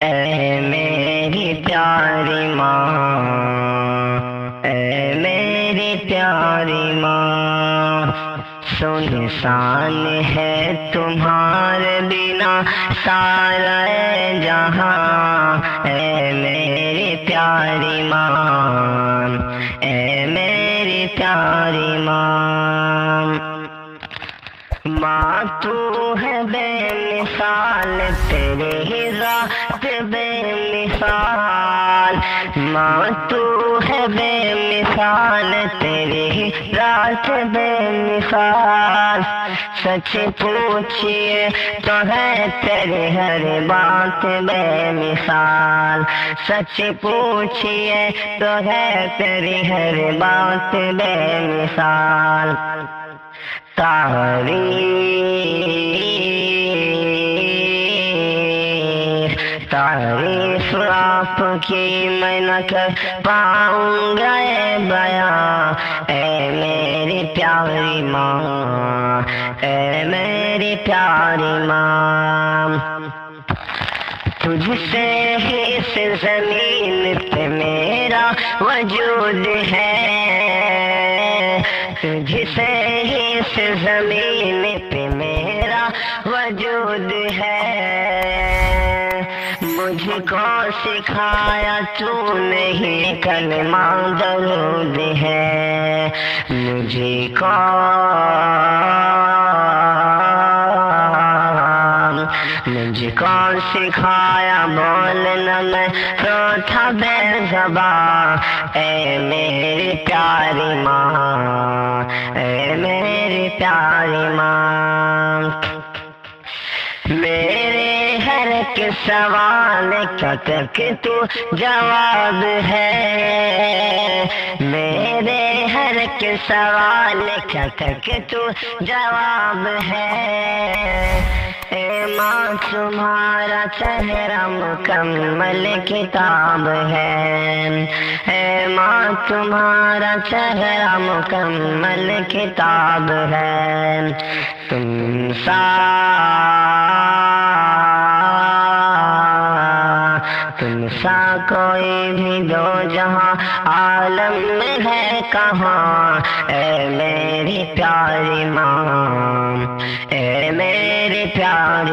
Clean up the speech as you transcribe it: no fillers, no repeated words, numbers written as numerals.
اے میری پیاری ماں، اے میری پیاری ماں، سنسان ہے تمہارے بنا سارا جہاں، اے میری پیاری ماں، اے میری پیاری ماں۔ ماں تو ہے بے مثال، تیرے ہی ذات بے مثال، ماں تو ہے بے مثال، تیرے ہی ذات بے مثال، سچ پوچھئے تو ہے تیرے ہر بات بے مثال، سچ پوچھئے تو ہے تیری ہر بات بے مثال۔ تعریف آپ کی میں نہ کر پاؤں گا بیاں، اے میری پیاری ماں، اے میری پیاری ماں۔ تجھ سے ہی اس زمین پہ میرا وجود ہے، تجھ سے ہی اس زمین پہ میرا وجود ہے، مجھ کو سکھایا تو نہیں کلمہ درود ہے، مجھ کو سکھایا بولنا میں تو تھا بے زباں، اے میری پیاری ماں، اے میری پیاری ماں۔ میرے ہر ایک سوال کا تک تو جواب ہے، میرے ہر ایک سوال کا تک تو جواب ہے، اے ماں تمہارا چہرہ مکمل کتاب ہے، اے ماں تمہارا چہرہ مکمل کتاب ہے، تم سا کوئی بھی دو جہاں عالم میں ہے کہاں، اے میری پیاری ماں،